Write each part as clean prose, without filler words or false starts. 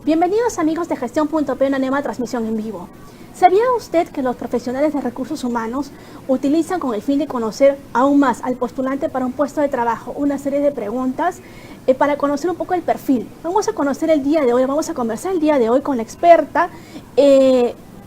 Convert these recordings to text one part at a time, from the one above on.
Bienvenidos amigos de Gestión.p, una nueva transmisión en vivo. ¿Sabía usted que los profesionales de recursos humanos utilizan con el fin de conocer aún más al postulante para un puesto de trabajo una serie de preguntas para conocer un poco el perfil? Vamos a conversar el día de hoy con la experta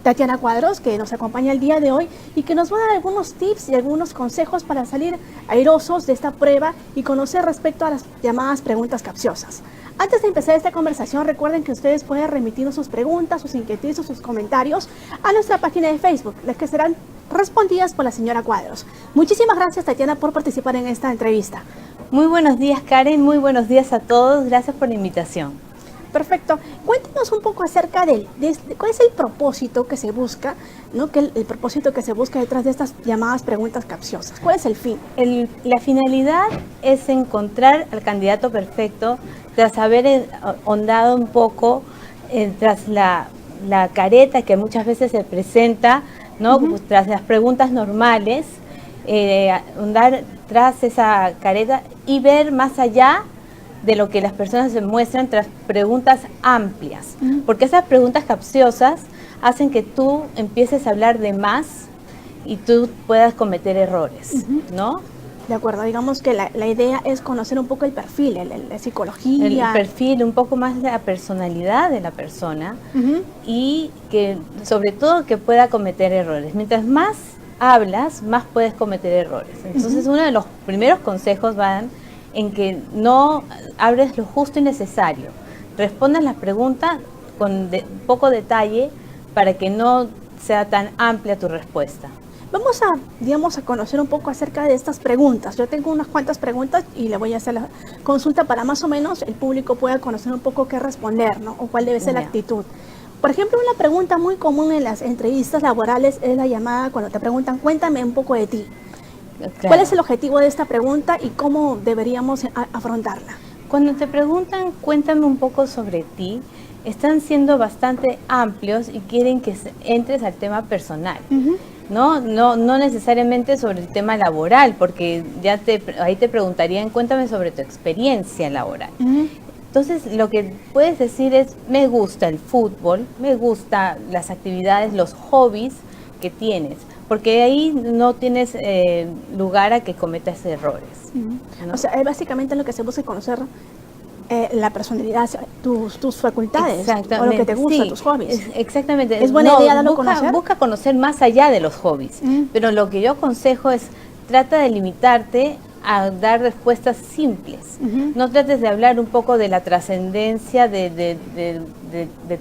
Tatiana Cuadros, que nos acompaña el día de hoy y que nos va a dar algunos tips y algunos consejos para salir airosos de esta prueba y conocer respecto a las llamadas preguntas capciosas. Antes de empezar esta conversación, recuerden que ustedes pueden remitirnos sus preguntas, sus inquietudes o sus comentarios a nuestra página de Facebook, las que serán respondidas por la señora Cuadros. Muchísimas gracias, Tatiana, por participar en esta entrevista. Muy buenos días, Karen. Muy buenos días a todos. Gracias por la invitación. Perfecto. Cuéntenos un poco acerca de cuál es el propósito que se busca, ¿no? El propósito que se busca detrás de estas llamadas preguntas capciosas. ¿Cuál es el fin? La finalidad es encontrar al candidato perfecto tras haber ahondado un poco tras la careta que muchas veces se presenta, ¿no? Tras las preguntas normales, ahondar tras esa careta y ver más allá de lo que las personas se muestran tras preguntas amplias, porque esas preguntas capciosas hacen que tú empieces a hablar de más y tú puedas cometer errores, ¿no? De acuerdo, digamos que la idea es conocer un poco el perfil, la psicología. El perfil, un poco más de la personalidad de la persona y que sobre todo que pueda cometer errores. Mientras más hablas, más puedes cometer errores. Entonces uno de los primeros consejos van en que no hables lo justo y necesario. Respondas las preguntas con poco detalle para que no sea tan amplia tu respuesta. Vamos a conocer un poco acerca de estas preguntas. Yo tengo unas cuantas preguntas y le voy a hacer la consulta para más o menos el público pueda conocer un poco qué responder, ¿no? O cuál debe ser la actitud. Por ejemplo, una pregunta muy común en las entrevistas laborales es la llamada cuando te preguntan, cuéntame un poco de ti. Claro. ¿Cuál es el objetivo de esta pregunta y cómo deberíamos afrontarla? Cuando te preguntan, cuéntame un poco sobre ti, están siendo bastante amplios y quieren que entres al tema personal. No necesariamente sobre el tema laboral, porque ya ahí te preguntarían, cuéntame sobre tu experiencia laboral. Entonces, lo que puedes decir es, me gusta el fútbol, me gustan las actividades, los hobbies que tienes. Porque ahí no tienes lugar a que cometas errores. ¿No? O sea, básicamente lo que se busca es conocer la personalidad, tus facultades, o lo que te gusta, tus hobbies. Exactamente. ¿Es buena idea darlo a conocer? Busca conocer más allá de los hobbies. Pero lo que yo aconsejo es, trata de limitarte a dar respuestas simples. No trates de hablar un poco de la trascendencia de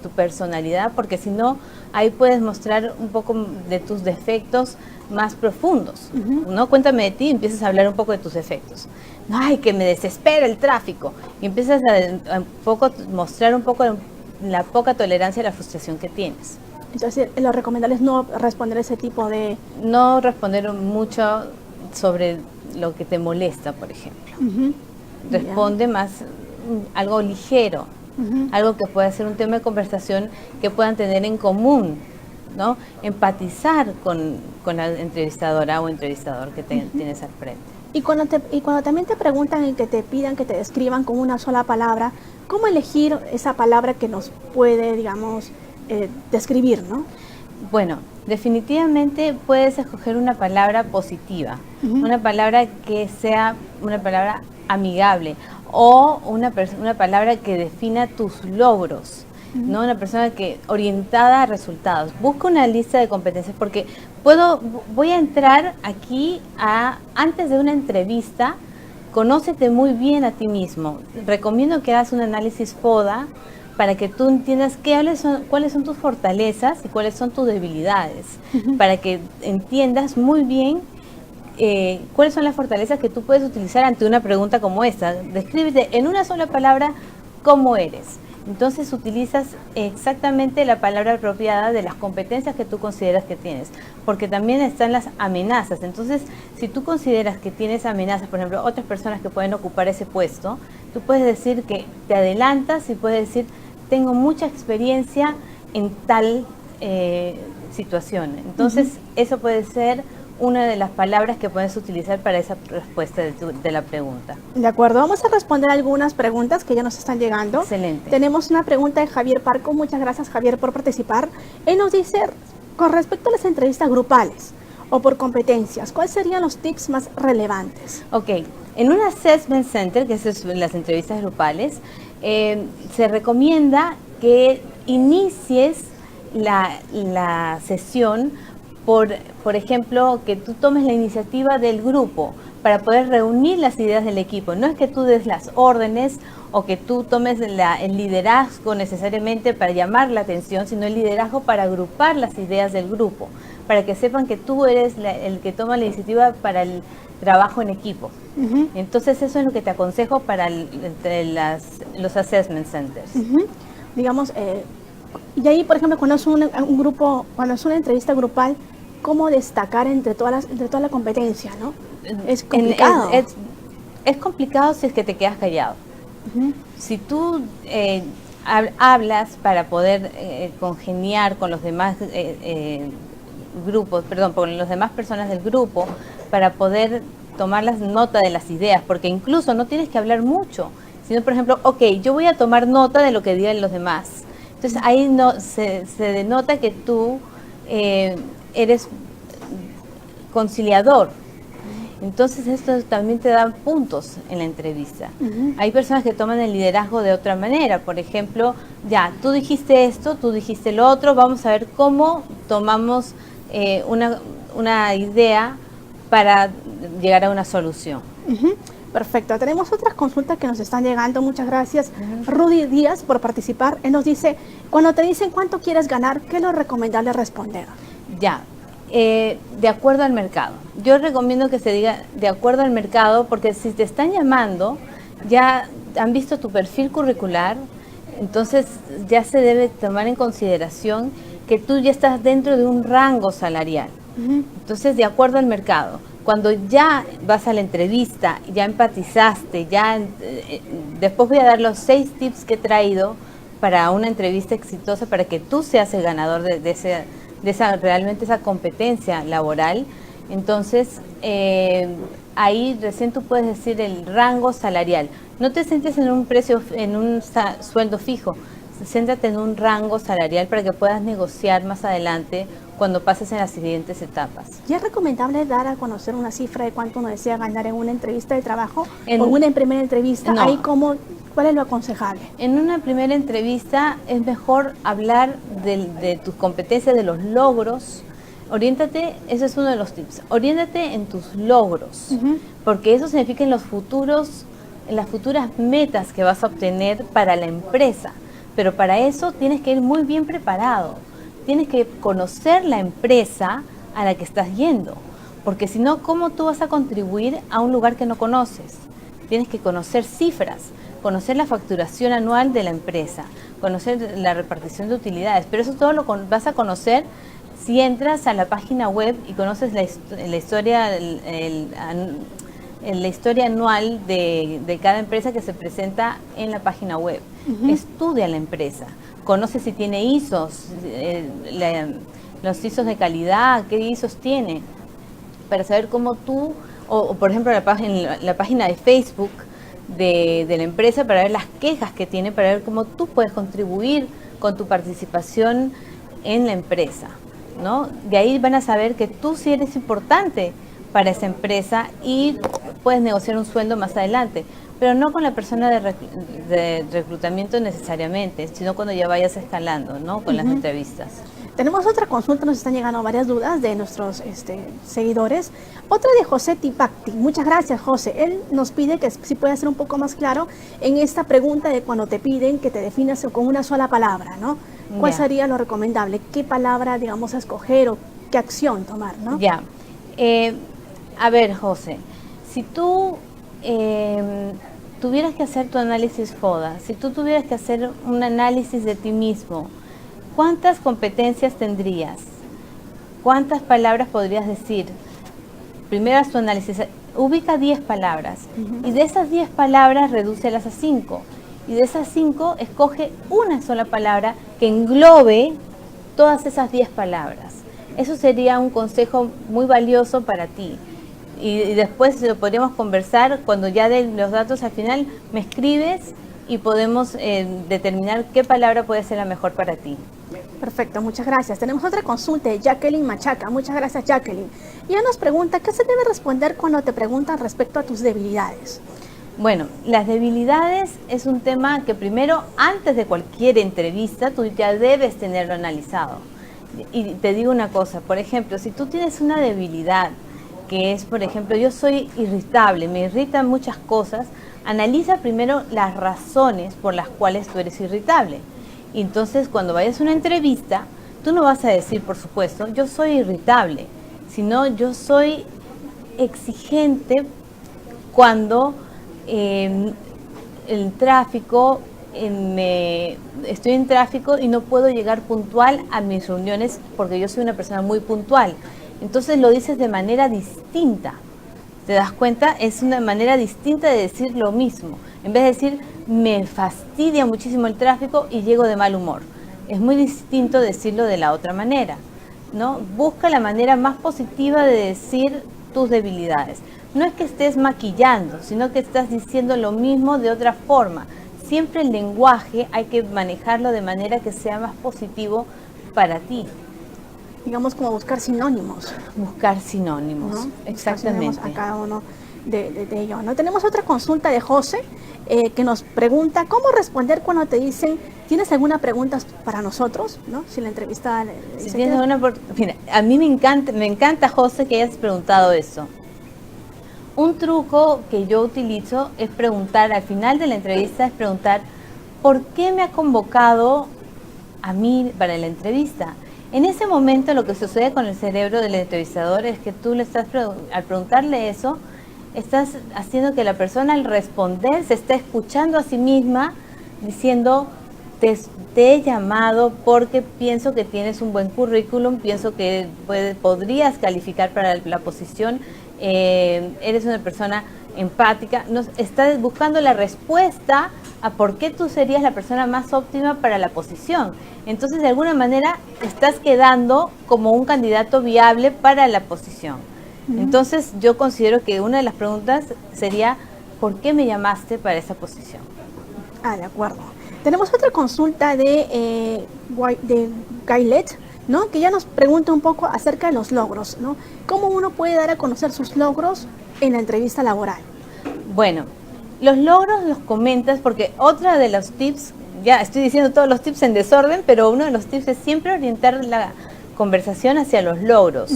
tu personalidad, porque si no, ahí puedes mostrar un poco de tus defectos más profundos. ¿No? Cuéntame de ti y empiezas a hablar un poco de tus defectos. Ay, que me desespera el tráfico. Y empiezas a mostrar un poco la poca tolerancia a la frustración que tienes. Entonces, lo recomendable es no responder ese tipo de... No responder mucho sobre lo que te molesta, por ejemplo. Responde más algo ligero, algo que pueda ser un tema de conversación que puedan tener en común, ¿no? Empatizar con la entrevistadora o entrevistador que tienes al frente. Y cuando también te preguntan y que te pidan que te describan con una sola palabra, ¿cómo elegir esa palabra que nos puede, digamos, describir, ¿no? Bueno, definitivamente puedes escoger una palabra positiva, una palabra que sea una palabra amigable o una palabra que defina tus logros, ¿no? Una persona orientada a resultados. Busca una lista de competencias porque voy a entrar aquí antes de una entrevista, conócete muy bien a ti mismo. Recomiendo que hagas un análisis FODA para que tú entiendas cuáles son tus fortalezas y cuáles son tus debilidades, para que entiendas muy bien cuáles son las fortalezas que tú puedes utilizar ante una pregunta como esta. Descríbete en una sola palabra cómo eres. Entonces utilizas exactamente la palabra apropiada de las competencias que tú consideras que tienes, porque también están las amenazas. Entonces, si tú consideras que tienes amenazas, por ejemplo, otras personas que pueden ocupar ese puesto, tú puedes decir que te adelantas y puedes decir, tengo mucha experiencia en tal situación. Entonces, eso puede ser una de las palabras que puedes utilizar para esa respuesta de la pregunta. De acuerdo, vamos a responder algunas preguntas que ya nos están llegando. Excelente. Tenemos una pregunta de Javier Parco. Muchas gracias, Javier, por participar. Él nos dice, con respecto a las entrevistas grupales o por competencias, ¿cuáles serían los tips más relevantes? Ok, en un assessment center, que es las entrevistas grupales, se recomienda que inicies la sesión por ejemplo, que tú tomes la iniciativa del grupo para poder reunir las ideas del equipo. No es que tú des las órdenes o que tú tomes el liderazgo necesariamente para llamar la atención, sino el liderazgo para agrupar las ideas del grupo, para que sepan que tú eres el que toma la iniciativa para el trabajo en equipo. Entonces eso es lo que te aconsejo para los assessment centers. Digamos, y ahí, por ejemplo, cuando es un grupo, cuando es una entrevista grupal, ¿cómo destacar entre toda la competencia, no? Es complicado. Es complicado si es que te quedas callado. Si tú hablas para poder congeniar con los demás con las demás personas del grupo, para poder tomar nota de las ideas, porque incluso no tienes que hablar mucho, sino, por ejemplo, ok, yo voy a tomar nota de lo que digan los demás. Entonces ahí se denota que tú eres conciliador. Entonces esto también te da puntos en la entrevista. Hay personas que toman el liderazgo de otra manera. Por ejemplo, ya, tú dijiste esto, tú dijiste lo otro, vamos a ver cómo tomamos una idea para llegar a una solución. Perfecto. Tenemos otras consultas que nos están llegando. Muchas gracias, Rudy Díaz, por participar. Él nos dice, cuando te dicen cuánto quieres ganar, ¿qué es lo recomendable responder? Ya, de acuerdo al mercado. Yo recomiendo que se diga de acuerdo al mercado, porque si te están llamando, ya han visto tu perfil curricular, entonces ya se debe tomar en consideración que tú ya estás dentro de un rango salarial. Entonces, de acuerdo al mercado. Cuando ya vas a la entrevista, ya empatizaste, después voy a dar los 6 tips que he traído para una entrevista exitosa, para que tú seas el ganador realmente esa competencia laboral. Entonces, ahí recién tú puedes decir el rango salarial. No te sientes en un sueldo fijo, céntrate en un rango salarial para que puedas negociar más adelante cuando pases en las siguientes etapas. ¿Y es recomendable dar a conocer una cifra de cuánto uno desea ganar en una entrevista de trabajo o en una primera entrevista? No. Ahí ¿cuál es lo aconsejable? En una primera entrevista es mejor hablar de tus competencias, de los logros. Oriéntate, ese es uno de los tips, oriéntate en tus logros, porque eso significa en las futuras metas que vas a obtener para la empresa. Pero para eso tienes que ir muy bien preparado. Tienes que conocer la empresa a la que estás yendo, porque si no, ¿cómo tú vas a contribuir a un lugar que no conoces? Tienes que conocer cifras, conocer la facturación anual de la empresa, conocer la repartición de utilidades, pero eso todo lo vas a conocer si entras a la página web y conoces la historia anual de cada empresa que se presenta en la página web. Estudia la empresa, conoce si tiene ISOs, los ISOs de calidad, qué ISOs tiene, para saber cómo tú, o por ejemplo la página de Facebook de la empresa, para ver las quejas que tiene, para ver cómo tú puedes contribuir con tu participación en la empresa, ¿no? De ahí van a saber que tú sí eres importante para esa empresa y puedes negociar un sueldo más adelante, pero no con la persona de reclutamiento necesariamente, sino cuando ya vayas escalando, ¿no? Con las entrevistas. Tenemos otra consulta, nos están llegando varias dudas de nuestros seguidores. Otra de José Tipacti. Muchas gracias, José. Él nos pide que si puede ser un poco más claro en esta pregunta de cuando te piden que te definas con una sola palabra, ¿no? ¿Cuál sería lo recomendable? ¿Qué palabra, digamos, a escoger o qué acción tomar, ¿no? Ya. A ver, José, si tú tuvieras que hacer tu análisis FODA, si tú tuvieras que hacer un análisis de ti mismo, ¿cuántas competencias tendrías? ¿Cuántas palabras podrías decir? Primero haz tu análisis, ubica 10 palabras y de esas 10 palabras redúcelas a 5 y de esas 5 escoge una sola palabra que englobe todas esas 10 palabras. Eso sería un consejo muy valioso para ti. Y después lo podríamos conversar cuando ya den los datos al final, me escribes y podemos determinar qué palabra puede ser la mejor para ti. Perfecto, muchas gracias. Tenemos otra consulta de Jacqueline Machaca. Muchas gracias, Jacqueline. Y ella nos pregunta, ¿qué se debe responder cuando te preguntan respecto a tus debilidades? Bueno, las debilidades es un tema que primero, antes de cualquier entrevista, tú ya debes tenerlo analizado. Y te digo una cosa, por ejemplo, si tú tienes una debilidad, que es, por ejemplo, yo soy irritable, me irritan muchas cosas, analiza primero las razones por las cuales tú eres irritable. Y entonces, cuando vayas a una entrevista, tú no vas a decir, por supuesto, yo soy irritable, sino yo soy exigente cuando el tráfico, estoy en tráfico y no puedo llegar puntual a mis reuniones porque yo soy una persona muy puntual. Entonces lo dices de manera distinta. ¿Te das cuenta? Es una manera distinta de decir lo mismo. En vez de decir, me fastidia muchísimo el tráfico y llego de mal humor. Es muy distinto decirlo de la otra manera, ¿no? Busca la manera más positiva de decir tus debilidades. No es que estés maquillando, sino que estás diciendo lo mismo de otra forma. Siempre el lenguaje hay que manejarlo de manera que sea más positivo para ti. Digamos como buscar sinónimos. Buscar sinónimos, ¿no? Exactamente. A cada uno de ellos, ¿no? Tenemos otra consulta de José que nos pregunta cómo responder cuando te dicen, ¿tienes alguna pregunta para nosotros? ¿No? Si la entrevista si tienes mira, a mí me encanta, José, que hayas preguntado eso. Un truco que yo utilizo es preguntar, al final de la entrevista, es preguntar, ¿por qué me ha convocado a mí para la entrevista? En ese momento lo que sucede con el cerebro del entrevistador es que tú al preguntarle eso, estás haciendo que la persona al responder se esté escuchando a sí misma diciendo, te he llamado porque pienso que tienes un buen currículum, pienso que podrías calificar para la posición, eres una persona empática. Estás buscando la respuesta a por qué tú serías la persona más óptima para la posición. Entonces, de alguna manera, estás quedando como un candidato viable para la posición. Entonces, yo considero que una de las preguntas sería, ¿por qué me llamaste para esa posición? De acuerdo. Tenemos otra consulta de Gailet, ¿no? Que ya nos pregunta un poco acerca de los logros, ¿no? ¿Cómo uno puede dar a conocer sus logros en la entrevista laboral? Bueno, los logros los comentas porque otra de los tips, ya estoy diciendo todos los tips en desorden, pero uno de los tips es siempre orientar la conversación hacia los logros.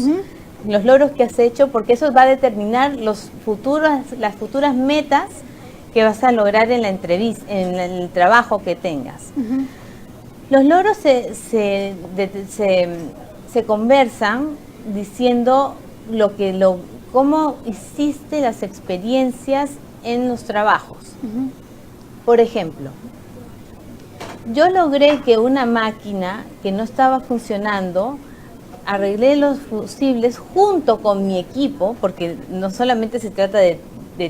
Los logros que has hecho, porque eso va a determinar las futuras metas que vas a lograr en la entrevista, en el trabajo que tengas. Los logros se conversan diciendo cómo hiciste las experiencias en los trabajos. Por ejemplo, yo logré que una máquina que no estaba funcionando, arreglé los fusibles junto con mi equipo, porque no solamente se trata de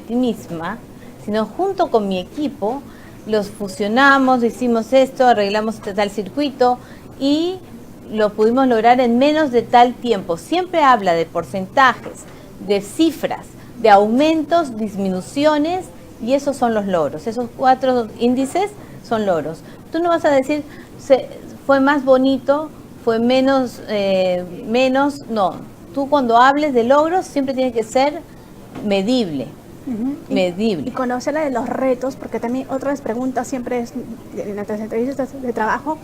ti misma, sino junto con mi equipo, los fusionamos, hicimos esto, arreglamos tal circuito y lo pudimos lograr en menos de tal tiempo. Siempre habla de porcentajes, de cifras, de aumentos, disminuciones, y esos son los logros. Esos 4 índices son logros. Tú no vas a decir, fue más bonito, fue menos, no. Tú cuando hables de logros siempre tiene que ser medible. Medible. Y conocer la de los retos, porque también otra de las preguntas siempre es, en las entrevistas de trabajo,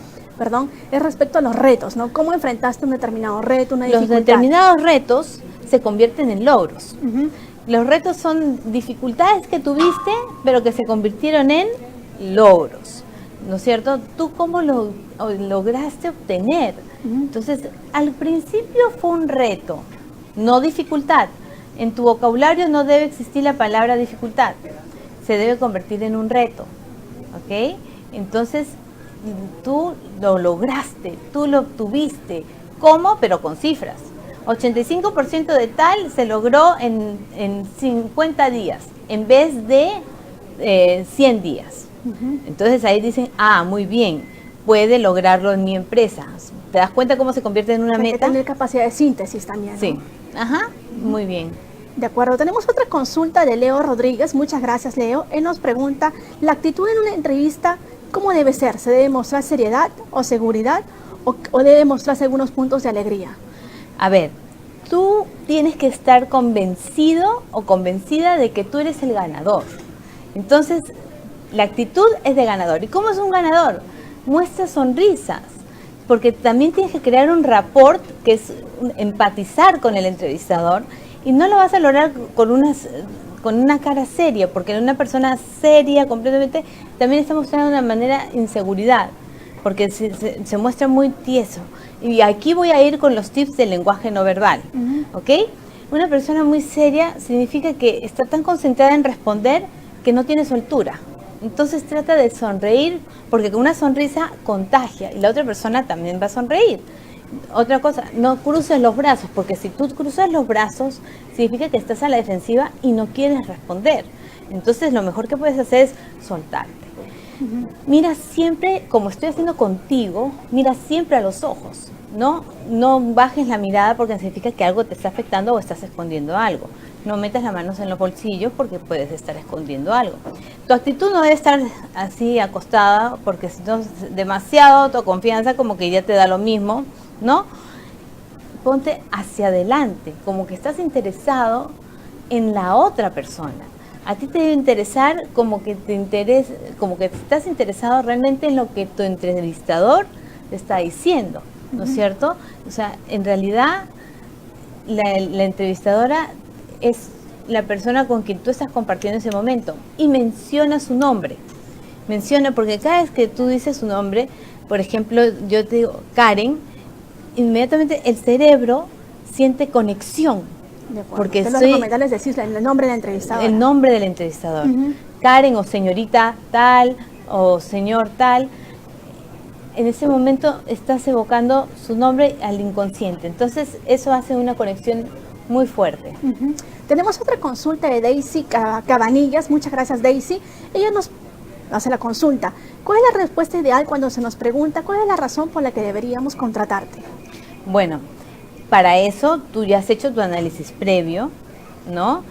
es respecto a los retos, ¿no? ¿Cómo enfrentaste un determinado reto, una dificultad? Los determinados retos se convierten en logros. Los retos son dificultades que tuviste, pero que se convirtieron en logros, ¿no es cierto? ¿Tú cómo lo lograste obtener? Entonces, al principio fue un reto, no dificultad. En tu vocabulario no debe existir la palabra dificultad, se debe convertir en un reto, ¿ok? Entonces, tú lo lograste, tú lo obtuviste. ¿Cómo? Pero con cifras. 85% de tal se logró en 50 días, en vez de 100 días. Entonces ahí dicen, muy bien, puede lograrlo en mi empresa. ¿Te das cuenta cómo se convierte en una Hay que meta? tener capacidad de síntesis también, ¿no? Sí. Ajá, muy bien. De acuerdo, tenemos otra consulta de Leo Rodríguez. Muchas gracias, Leo. Él nos pregunta, la actitud en una entrevista, ¿cómo debe ser? ¿Se debe mostrar seriedad o seguridad o debe mostrarse algunos puntos de alegría? A ver, tú tienes que estar convencido o convencida de que tú eres el ganador. Entonces, la actitud es de ganador. ¿Y cómo es un ganador? Muestra sonrisas, porque también tienes que crear un rapport, que es empatizar con el entrevistador, y no lo vas a lograr con una cara seria, porque una persona seria completamente también está mostrando de una manera inseguridad, porque se muestra muy tieso. Y aquí voy a ir con los tips del lenguaje no verbal, ¿ok? Una persona muy seria significa que está tan concentrada en responder que no tiene soltura. Entonces trata de sonreír, porque con una sonrisa contagia y la otra persona también va a sonreír. Otra cosa, no cruces los brazos, porque si tú cruzas los brazos, significa que estás a la defensiva y no quieres responder. Entonces lo mejor que puedes hacer es soltarte. Mira siempre, como estoy haciendo contigo, mira siempre a los ojos. No bajes la mirada porque significa que algo te está afectando o estás escondiendo algo. No metas las manos en los bolsillos porque puedes estar escondiendo algo. Tu actitud no debe estar así acostada, porque si no es demasiado autoconfianza, como que ya te da lo mismo, ¿no? Ponte hacia adelante, como que estás interesado en la otra persona. A ti te debe interesar como que estás interesado realmente en lo que tu entrevistador te está diciendo, ¿no es cierto? O sea, en realidad la entrevistadora es la persona con quien tú estás compartiendo ese momento, y menciona su nombre. Menciona, porque cada vez que tú dices su nombre, por ejemplo, yo te digo Karen, inmediatamente el cerebro siente conexión. De acuerdo. Porque Entonces, lo recomendable es decir el nombre de la entrevistadora. El nombre del entrevistador. Karen, o señorita tal, o señor tal. En ese momento estás evocando su nombre al inconsciente. Entonces eso hace una conexión muy fuerte. Tenemos otra consulta de Daisy Cabanillas. Muchas gracias, Daisy. Ella nos hace la consulta. ¿Cuál es la respuesta ideal cuando se nos pregunta cuál es la razón por la que deberíamos contratarte? Bueno, para eso tú ya has hecho tu análisis previo, ¿no?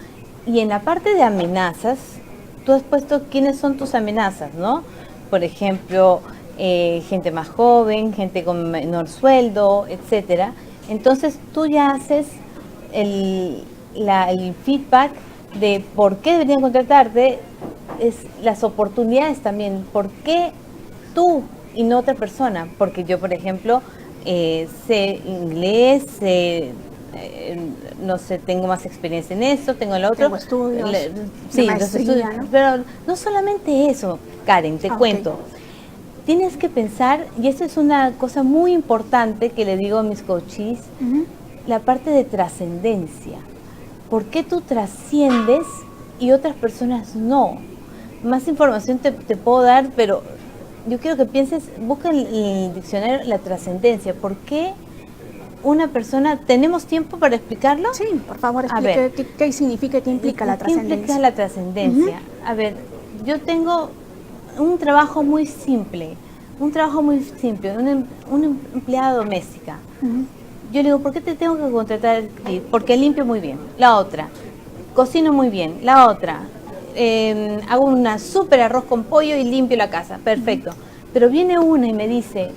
Y en la parte de amenazas, tú has puesto quiénes son tus amenazas, ¿no? Por ejemplo, gente más joven, gente con menor sueldo, etcétera. Entonces tú ya haces el feedback de por qué deberían contratarte, es las oportunidades también, por qué tú y no otra persona, porque yo, por ejemplo, sé inglés, no sé, tengo más experiencia en eso, tengo el otro. Tengo estudios, sí, maestría, los estudios, ¿no? Pero no solamente eso, Karen, te cuento. Tienes que pensar, y esto es una cosa muy importante que le digo a mis coaches, la parte de trascendencia. ¿Por qué tú trasciendes y otras personas no? Más información te puedo dar, pero yo quiero que pienses, busca en el diccionario la trascendencia. ¿Por qué una persona, tenemos tiempo para explicarlo? Sí, por favor, explique qué significa, qué implica la trascendencia. ¿Qué implica la trascendencia? A ver, yo tengo un trabajo muy simple, una empleada doméstica. Yo le digo, ¿por qué te tengo que contratar? Porque limpio muy bien. La otra, cocino muy bien. La otra, hago una súper arroz con pollo y limpio la casa. Perfecto. Pero viene una y me dice,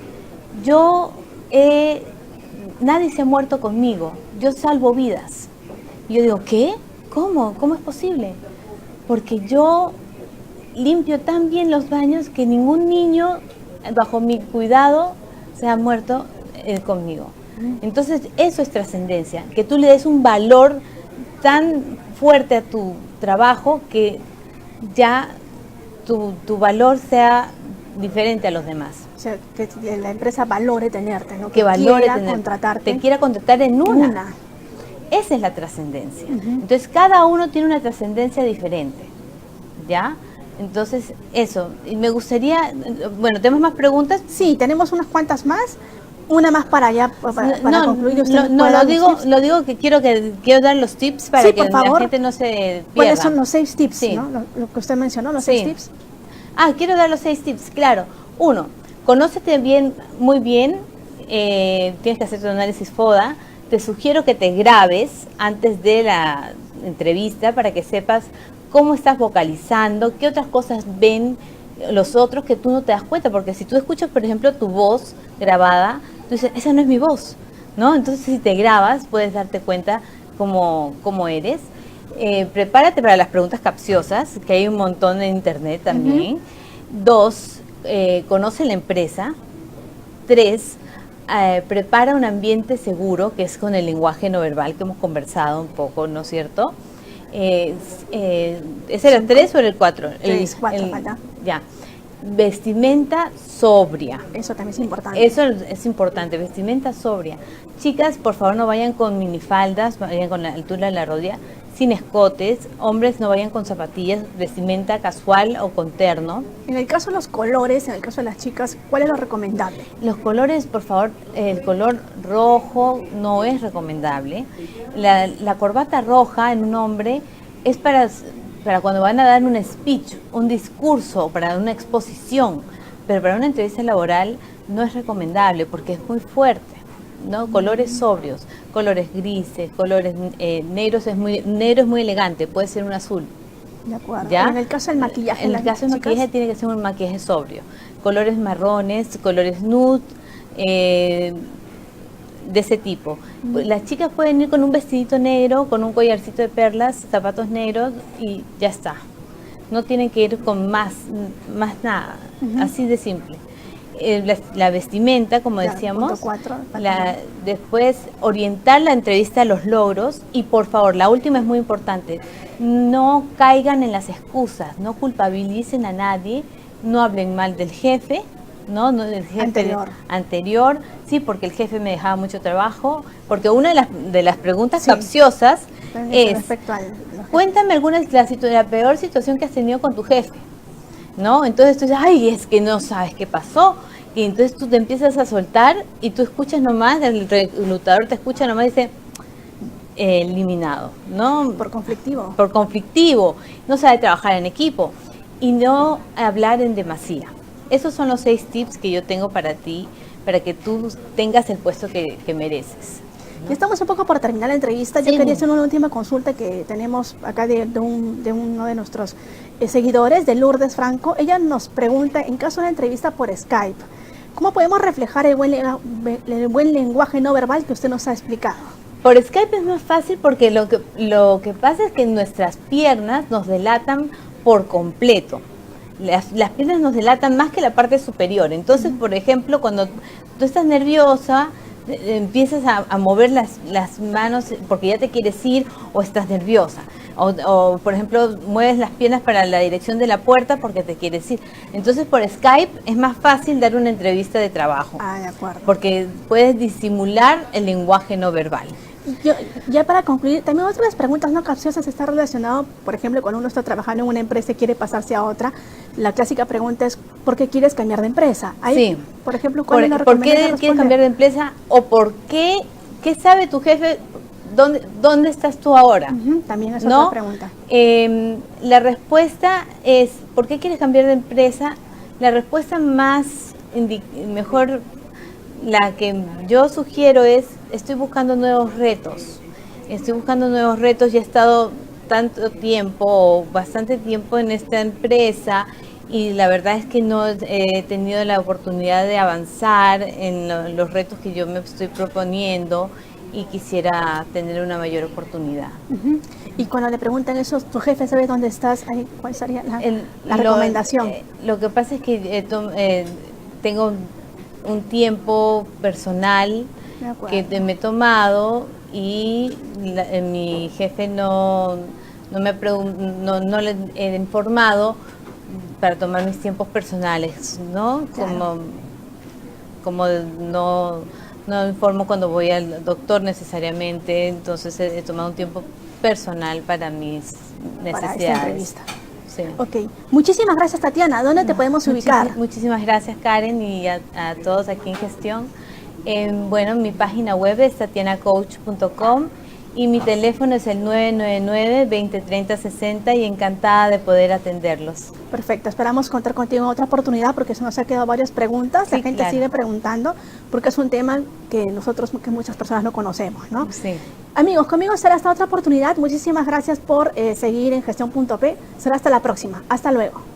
nadie se ha muerto conmigo, yo salvo vidas. Y yo digo, ¿qué? ¿Cómo? ¿Cómo es posible? Porque yo limpio tan bien los baños que ningún niño bajo mi cuidado se ha muerto conmigo. Entonces eso es trascendencia, que tú le des un valor tan fuerte a tu trabajo que ya tu valor sea diferente a los demás. O sea, que la empresa valore tenerte, ¿no? Que valore quiera contratarte. Te quiera contratar en una. Esa es la trascendencia. Entonces cada uno tiene una trascendencia diferente, ¿ya? Entonces eso, y me gustaría, bueno, ¿tenemos más preguntas? Sí, tenemos unas cuantas más. Una más para allá, para concluir. Lo digo que quiero dar los tips para que la gente no se pierda. ¿Cuáles son los 6 tips, sí, ¿no? Lo que usted mencionó, los 6 tips. Quiero dar los 6 tips, claro. 1, Conócete bien, muy bien, tienes que hacer tu análisis FODA. Te sugiero que te grabes antes de la entrevista para que sepas cómo estás vocalizando, qué otras cosas ven los otros que tú no te das cuenta, porque si tú escuchas, por ejemplo, tu voz grabada, tú dices, esa no es mi voz, ¿no? Entonces, si te grabas, puedes darte cuenta cómo eres. Prepárate para las preguntas capciosas, que hay un montón en internet también. 2, conoce la empresa. 3, prepara un ambiente seguro, que es con el lenguaje no verbal que hemos conversado un poco, ¿no es cierto? ¿Ese era el 3 o era el 4? 4, falta. Ya. Vestimenta sobria. Eso también es importante. Eso es importante, vestimenta sobria. Chicas, por favor, no vayan con minifaldas, vayan con la altura de la rodilla, sin escotes. Hombres, no vayan con zapatillas, vestimenta casual o con terno. En el caso de los colores, en el caso de las chicas, ¿cuál es lo recomendable? Los colores, por favor, el color rojo no es recomendable. La corbata roja en un hombre es para cuando van a dar un speech, un discurso, para una exposición, pero para una entrevista laboral no es recomendable porque es muy fuerte, ¿no? Colores sobrios, colores grises, colores negros, negro es muy elegante, puede ser un azul. De acuerdo. ¿Ya? En el caso del maquillaje. En el caso del maquillaje tiene que ser un maquillaje sobrio. Colores marrones, colores nude, de ese tipo. Las chicas pueden ir con un vestidito negro, con un collarcito de perlas, zapatos negros y ya está. No tienen que ir con más nada, así de simple. La vestimenta, como decíamos, 4, después orientar la entrevista a los logros y por favor, la última es muy importante, no caigan en las excusas, no culpabilicen a nadie, no hablen mal del jefe, no del jefe anterior, sí, porque el jefe me dejaba mucho trabajo, porque una de las preguntas capciosas es, cuéntame la peor situación que has tenido con tu jefe, ¿no? Entonces tú dices, ay, es que no sabes qué pasó, y entonces tú te empiezas a soltar y tú escuchas nomás, el reclutador te escucha nomás y dice, eliminado, ¿no? Por conflictivo. Por conflictivo, no sabe trabajar en equipo y no hablar en demasía. Esos son los 6 tips que yo tengo para ti, para que tú tengas el puesto que mereces, ¿no? Ya estamos un poco por terminar la entrevista. Yo quería hacer una última consulta que tenemos acá de uno de nuestros seguidores, de Lourdes Franco. Ella nos pregunta, en caso de una entrevista por Skype, ¿cómo podemos reflejar el buen lenguaje no verbal que usted nos ha explicado? Por Skype es más fácil porque lo que pasa es que nuestras piernas nos delatan por completo. Las piernas nos delatan más que la parte superior. Entonces, por ejemplo, cuando tú estás nerviosa, empiezas a mover las manos porque ya te quieres ir o estás nerviosa. O, por ejemplo, mueves las piernas para la dirección de la puerta porque te quieres ir. Entonces, por Skype es más fácil dar una entrevista de trabajo. De acuerdo. Porque puedes disimular el lenguaje no verbal. Ya para concluir, también otras preguntas no capciosas está relacionado, por ejemplo, cuando uno está trabajando en una empresa y quiere pasarse a otra, la clásica pregunta es, ¿por qué quieres cambiar de empresa? Ahí, sí. Por ejemplo, ¿cuál es la ¿por qué quieres cambiar de empresa? ¿O por qué sabe tu jefe dónde estás tú ahora? También es otra pregunta. La respuesta es, ¿por qué quieres cambiar de empresa? La respuesta mejor, la que yo sugiero es, estoy buscando nuevos retos. Ya he estado tanto tiempo, bastante tiempo en esta empresa y la verdad es que no he tenido la oportunidad de avanzar en los retos que yo me estoy proponiendo y quisiera tener una mayor oportunidad. Y cuando le preguntan eso, ¿tu jefe sabe dónde estás? ¿Cuál sería la recomendación? Lo que pasa es que tengo un tiempo personal que me he tomado y mi jefe no le he informado para tomar mis tiempos personales, ¿no? Claro. Como no informo cuando voy al doctor necesariamente, entonces he tomado un tiempo personal para mis necesidades. Para esta entrevista. Sí. Ok, muchísimas gracias, Tatiana. ¿Dónde te podemos ubicar? Muchísimas gracias, Karen, y a todos aquí en gestión. Bueno, mi página web es tatianacoach.com y mi teléfono es el 999-2030-60 y encantada de poder atenderlos. Perfecto, esperamos contar contigo en otra oportunidad porque se nos ha quedado varias preguntas, la Sí, gente claro. sigue preguntando porque es un tema que muchas personas no conocemos, ¿no? Sí. Amigos, conmigo será hasta otra oportunidad. Muchísimas gracias por seguir en Gestión.p. Será hasta la próxima. Hasta luego.